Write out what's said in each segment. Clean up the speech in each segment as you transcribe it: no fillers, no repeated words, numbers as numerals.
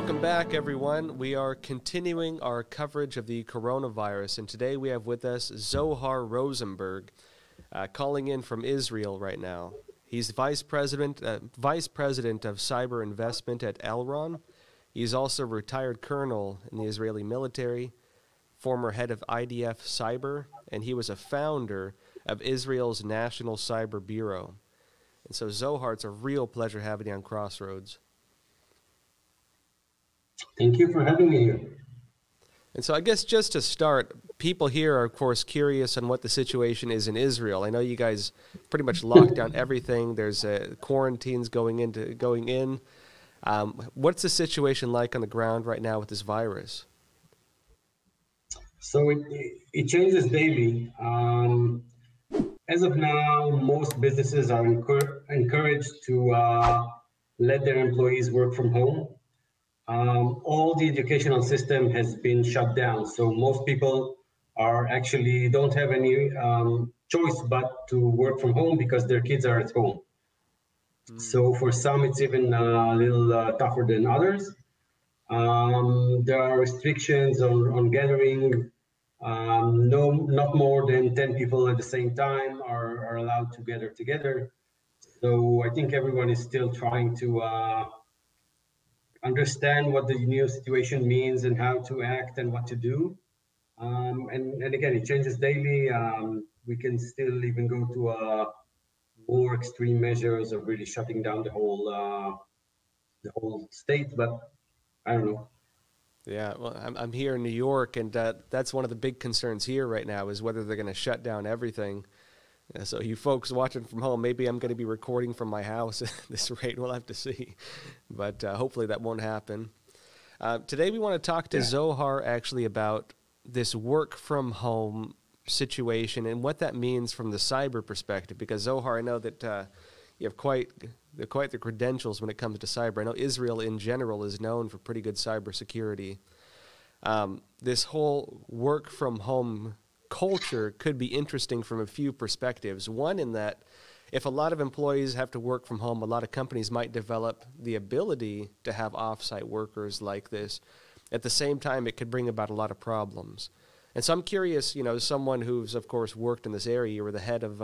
Welcome back, everyone. We are continuing our coverage of the coronavirus, and today we have with us Zohar Rozenberg, calling in from Israel right now. He's Vice President of Cyber Investment at Elron. He's also a retired colonel in the Israeli military, former head of IDF Cyber, and he was a founder of Israel's National Cyber Bureau. And so, Zohar, it's a real pleasure having you on Crossroads. Thank you for having me here. And so I guess just to start, people here are, of course, curious on what the situation is in Israel. I know you guys pretty much locked down everything. There's quarantines going in. What's the situation like on the ground right now with this virus? So it changes daily. As of now, most businesses are encouraged to let their employees work from home. All the educational system has been shut down, so most people are actually don't have any choice but to work from home because their kids are at home. So for some, it's even a little tougher than others. There are restrictions on gathering. Not more than 10 people at the same time are allowed to gather together. So I think everyone is still trying to understand what the new situation means and how to act and what to do. And again, it changes daily. We can still even go to more extreme measures of really shutting down the whole state, but I don't know. Yeah, well, I'm here in New York, and that's one of the big concerns here right now is whether they're going to shut down everything. So you folks watching from home, maybe I'm going to be recording from my house at this rate. We'll have to see. But hopefully that won't happen. Today we want to talk to Zohar actually about this work from home situation and what that means from the cyber perspective. Because Zohar, I know that you have quite the credentials when it comes to cyber. I know Israel in general is known for pretty good cybersecurity. This whole work from home culture could be interesting from a few perspectives. One, in that if a lot of employees have to work from home, a lot of companies might develop the ability to have offsite workers like this. At the same time, it could bring about a lot of problems. And so I'm curious, you know, someone who's, of course, worked in this area, you were the head of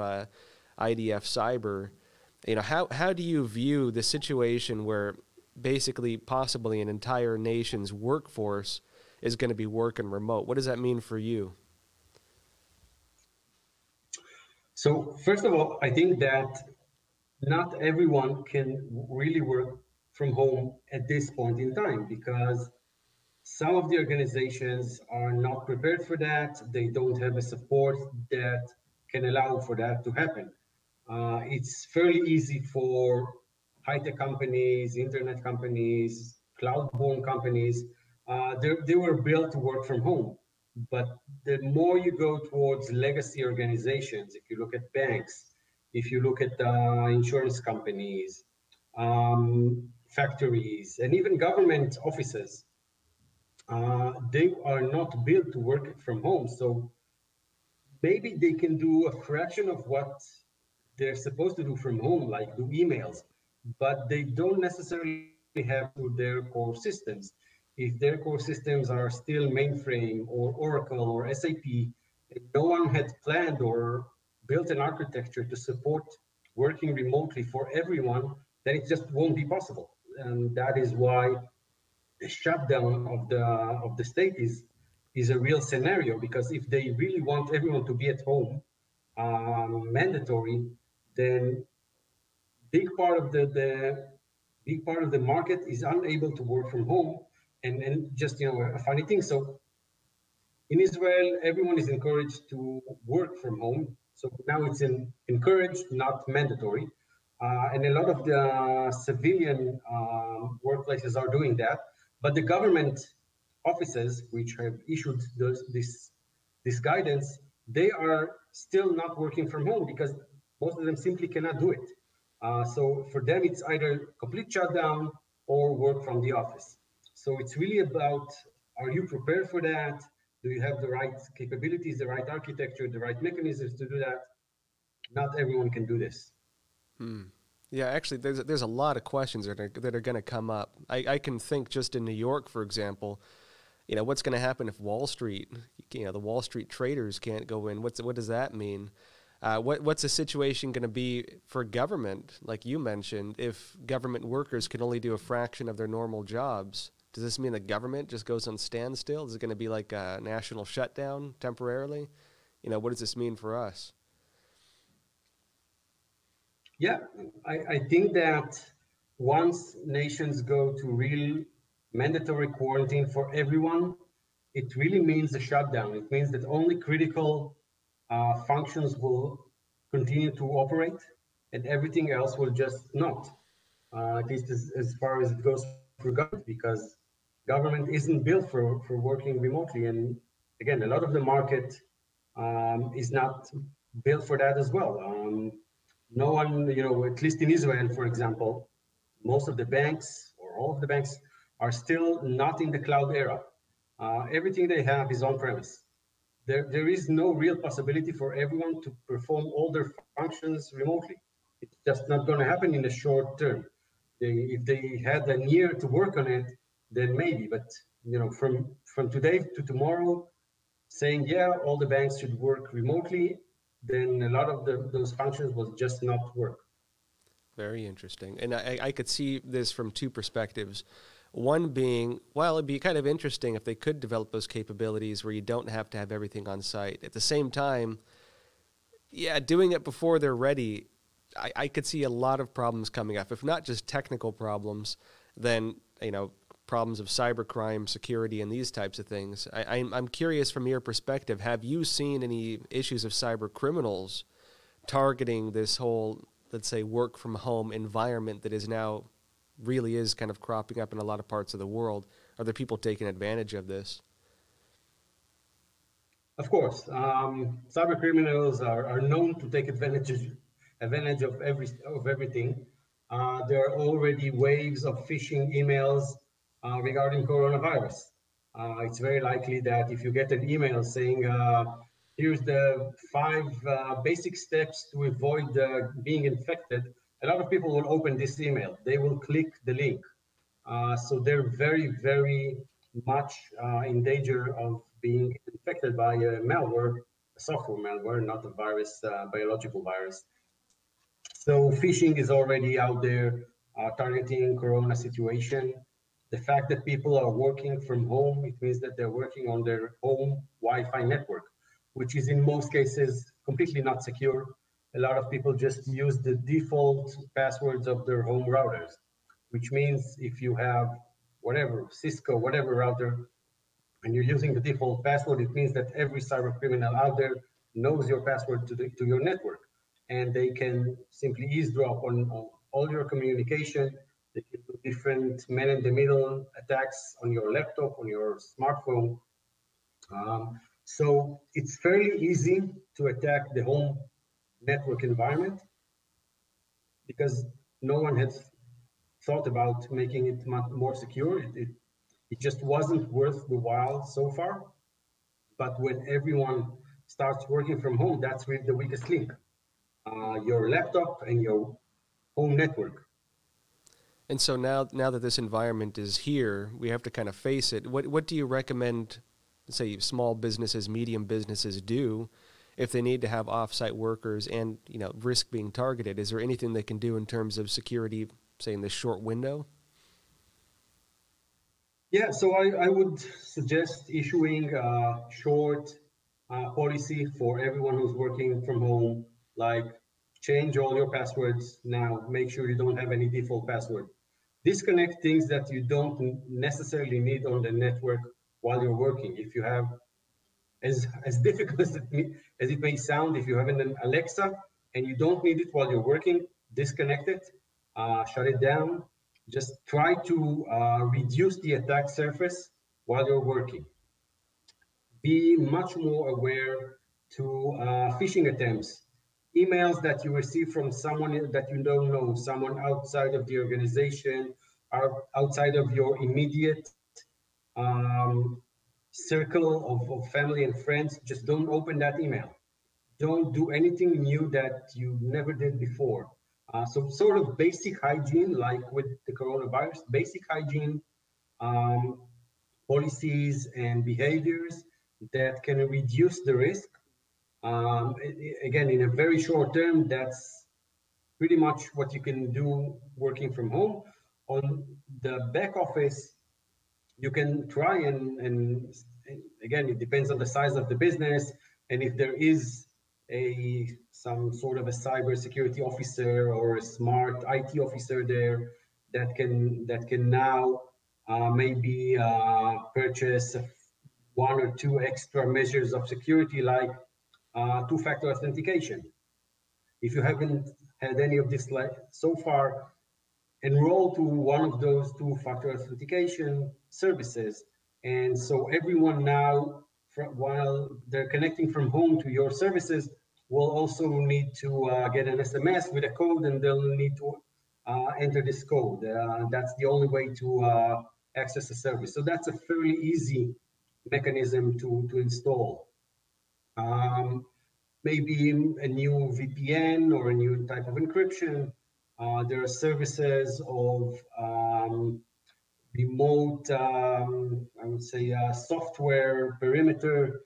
IDF Cyber, you know, how do you view the situation where basically possibly an entire nation's workforce is going to be working remote? What does that mean for you? So first of all, I think that not everyone can really work from home at this point in time because some of the organizations are not prepared for that. They don't have a support that can allow for that to happen. It's fairly easy for high-tech companies, internet companies, cloud-born companies. They were built to work from home. But the more you go towards legacy organizations, if you look at banks, if you look at insurance companies, factories, and even government offices, they are not built to work from home. So maybe they can do a fraction of what they're supposed to do from home, like do emails, but they don't necessarily have to their core systems. If their core systems are still mainframe or Oracle or SAP, and no one had planned or built an architecture to support working remotely for everyone, then it just won't be possible. And that is why the shutdown of the state is a real scenario, because if they really want everyone to be at home, mandatory, then big part of the market is unable to work from home. And just, you know, a funny thing. So in Israel, everyone is encouraged to work from home. So now it's encouraged, not mandatory. And a lot of the civilian workplaces are doing that. But the government offices, which have issued this guidance, they are still not working from home because most of them simply cannot do it. So for them, it's either complete shutdown or work from the office. So it's really about, are you prepared for that? Do you have the right capabilities, the right architecture, the right mechanisms to do that? Not everyone can do this. Yeah, actually, there's a lot of questions that are going to come up. I can think just in New York, for example, what's going to happen if Wall Street, the Wall Street traders can't go in? What does that mean? What's the situation going to be for government, like you mentioned, if government workers can only do a fraction of their normal jobs? Does this mean the government just goes on standstill? Is it going to be like a national shutdown temporarily? What does this mean for us? Yeah, I think that once nations go to real mandatory quarantine for everyone, it really means a shutdown. It means that only critical functions will continue to operate and everything else will just not, at least as far as it goes for government, because government isn't built for working remotely. And again, a lot of the market is not built for that as well. No one, at least in Israel, for example, most of the banks or all of the banks are still not in the cloud era. Everything they have is on premise. There is no real possibility for everyone to perform all their functions remotely. It's just not going to happen in the short term. If they had a year to work on it, then maybe. But from today to tomorrow, saying yeah, all the banks should work remotely, then a lot of those functions will just not work. Very interesting. And I could see this from two perspectives. One being, well, it'd be kind of interesting if they could develop those capabilities where you don't have to have everything on site. At the same time, yeah, doing it before they're ready, I could see a lot of problems coming up. If not just technical problems, then, problems of cybercrime, security, and these types of things. I'm curious from your perspective, have you seen any issues of cyber criminals targeting this whole, let's say, work from home environment that is now really is kind of cropping up in a lot of parts of the world? Are there people taking advantage of this? Of course, cyber criminals are known to take advantage of everything. There are already waves of phishing emails regarding coronavirus. It's very likely that if you get an email saying, here's the 5 basic steps to avoid being infected, a lot of people will open this email. They will click the link. So they're very, very much in danger of being infected by a malware, a software malware, not a virus, biological virus. So phishing is already out there targeting corona situation. The fact that people are working from home, it means that they're working on their home Wi-Fi network, which is in most cases completely not secure. A lot of people just use the default passwords of their home routers, which means if you have whatever, Cisco, whatever router, and you're using the default password, it means that every cyber criminal out there knows your password to your network. And they can simply eavesdrop on all your communication. They can do different man-in-the-middle attacks on your laptop, on your smartphone. So it's fairly easy to attack the home network environment because no one has thought about making it much more secure. It just wasn't worth the while so far. But when everyone starts working from home, that's really the weakest link. Your laptop and your home network. And so now that this environment is here, we have to kind of face it. What do you recommend, say, small businesses, medium businesses do if they need to have off-site workers and, risk being targeted? Is there anything they can do in terms of security, say, in this short window? Yeah, so I would suggest issuing a short policy for everyone who's working from home, like change all your passwords now, make sure you don't have any default password. Disconnect things that you don't necessarily need on the network while you're working. If you have, as difficult as it may sound, if you have an Alexa and you don't need it while you're working, disconnect it, shut it down. Just try to reduce the attack surface while you're working. Be much more aware to phishing attempts, emails that you receive from someone that you don't know, someone outside of the organization, or outside of your immediate circle of family and friends. Just don't open that email. Don't do anything new that you never did before. So sort of basic hygiene, like with the coronavirus, basic hygiene um, policies and behaviors that can reduce the risk. Again, in a very short term, that's pretty much what you can do working from home. On the back office, you can try and again, it depends on the size of the business and if there is some sort of a cybersecurity officer or a smart IT officer there that can now maybe purchase one or two extra measures of security like two-factor authentication. If you haven't had any of this like so far, enroll to one of those two-factor authentication services. And so everyone now, while they're connecting from home to your services, will also need to get an SMS with a code, and they'll need to enter this code. That's the only way to access the service. So that's a fairly easy mechanism to install. Maybe a new VPN or a new type of encryption. There are services of remote, I would say, software perimeter.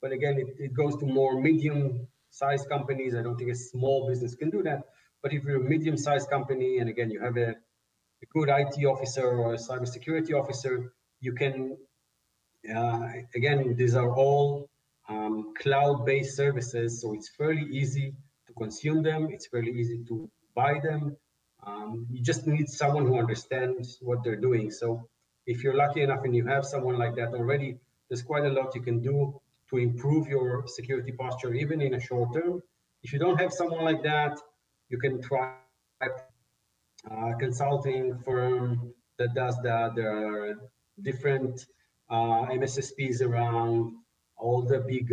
But again, it goes to more medium-sized companies. I don't think a small business can do that. But if you're a medium-sized company, and again, you have a good IT officer or a cybersecurity officer, you can, again, these are all cloud-based services, so it's fairly easy to consume them. It's fairly easy to buy them. You just need someone who understands what they're doing. So if you're lucky enough and you have someone like that already, there's quite a lot you can do to improve your security posture, even in a short term. If you don't have someone like that, you can try consulting firm that does that. There are different MSSPs around. All the big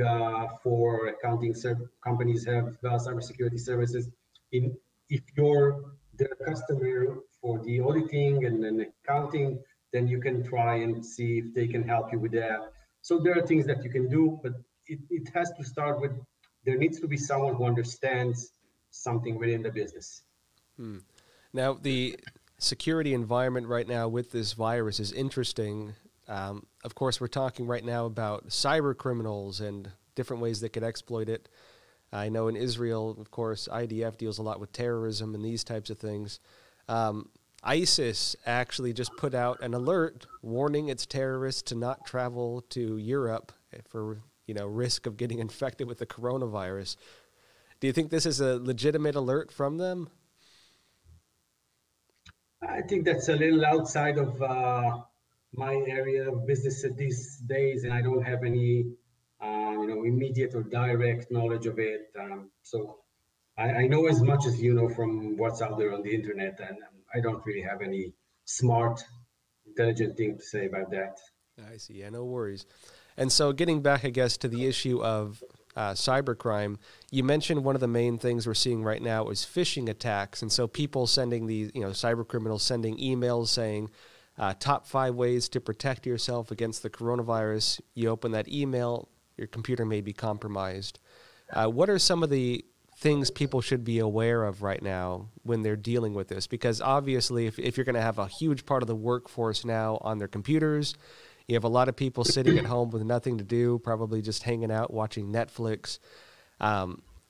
four accounting companies have cybersecurity services. If you're the customer for the auditing and then accounting, then you can try and see if they can help you with that. So there are things that you can do, but it has to start with, there needs to be someone who understands something within the business. Now, the security environment right now with this virus is interesting. Of course, we're talking right now about cyber criminals and different ways that could exploit it. I know in Israel, of course, IDF deals a lot with terrorism and these types of things. ISIS actually just put out an alert warning its terrorists to not travel to Europe for, risk of getting infected with the coronavirus. Do you think this is a legitimate alert from them? I think that's a little outside of my area of business these days, and I don't have any, immediate or direct knowledge of it. So I know as much as you know from what's out there on the internet, and I don't really have any smart, intelligent thing to say about that. I see. Yeah, no worries. And so getting back, I guess, to the issue of cybercrime, you mentioned one of the main things we're seeing right now is phishing attacks. And so people sending these, cyber criminals sending emails saying top 5 ways to protect yourself against the coronavirus. You open that email, your computer may be compromised. What are some of the things people should be aware of right now when they're dealing with this? Because obviously, if you're going to have a huge part of the workforce now on their computers, you have a lot of people sitting at home with nothing to do, probably just hanging out, watching Netflix.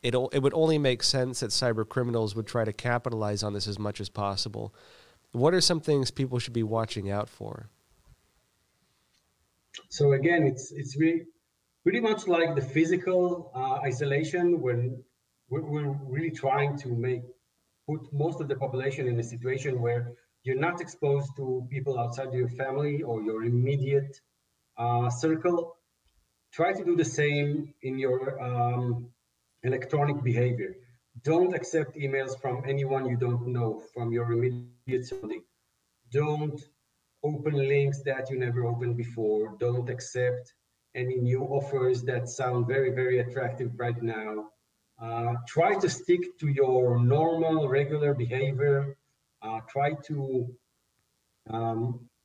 It would only make sense that cyber criminals would try to capitalize on this as much as possible. What are some things people should be watching out for? So again, it's really pretty much like the physical isolation when we're really trying to put most of the population in a situation where you're not exposed to people outside your family or your immediate circle. Try to do the same in your electronic behavior. Don't accept emails from anyone you don't know from your immediate surrounding. Don't open links that you never opened before. Don't accept any new offers that sound very, very attractive right now. Try to stick to your normal, regular behavior. Try to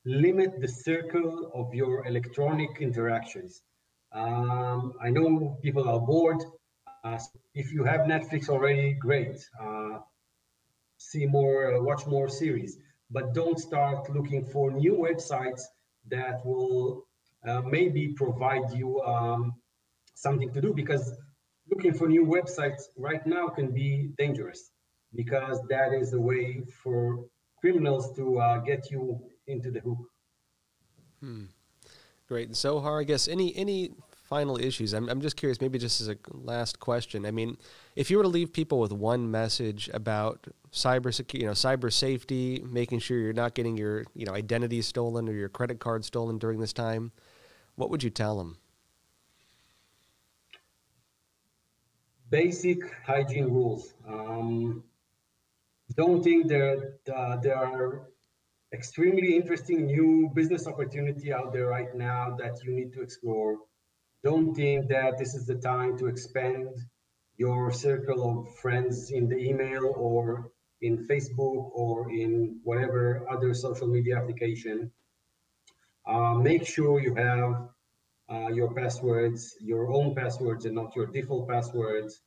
limit the circle of your electronic interactions. I know people are bored. So if you have Netflix already, great. see more, watch more series, but don't start looking for new websites that will maybe provide you something to do, because looking for new websites right now can be dangerous, because that is a way for criminals to get you into the hook. Great. Zohar, I guess any final issues? I'm just curious, maybe just as a last question. I mean, if you were to leave people with one message about cybersecurity, cyber safety, making sure you're not getting your, identity stolen or your credit card stolen during this time, what would you tell them? Basic hygiene rules. Don't think that there are extremely interesting new business opportunity out there right now that you need to explore. Don't think that this is the time to expand your circle of friends in the email or in Facebook or in whatever other social media application. Make sure you have your passwords, your own passwords, and not your default passwords.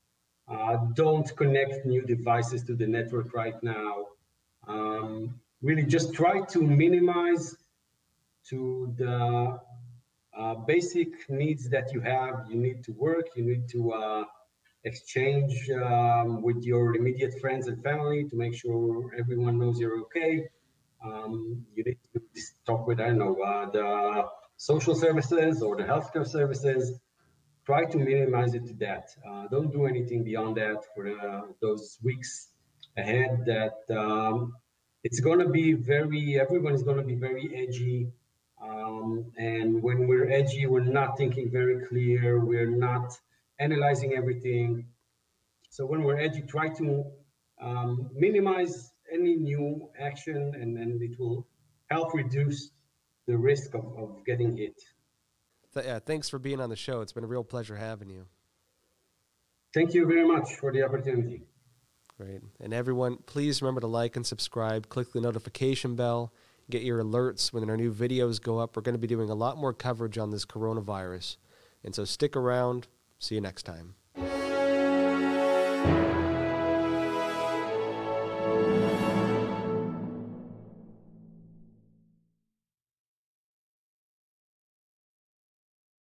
Don't connect new devices to the network right now. Really just try to minimize to the basic needs that you have. You need to work, you need to exchange with your immediate friends and family to make sure everyone knows you're okay. You need to talk with, I don't know, the social services or the healthcare services. Try to minimize it to that. Don't do anything beyond that for those weeks ahead. That it's going to be everyone is going to be very edgy. And when we're edgy, we're not thinking very clear. We're not analyzing everything. So when we're edgy, try to minimize any new action, and it will help reduce the risk of getting hit. Yeah, thanks for being on the show. It's been a real pleasure having you. Thank you very much for the opportunity. Great. And everyone, please remember to like and subscribe. Click the notification bell. Get your alerts when our new videos go up. We're going to be doing a lot more coverage on this coronavirus. And so stick around. See you next time.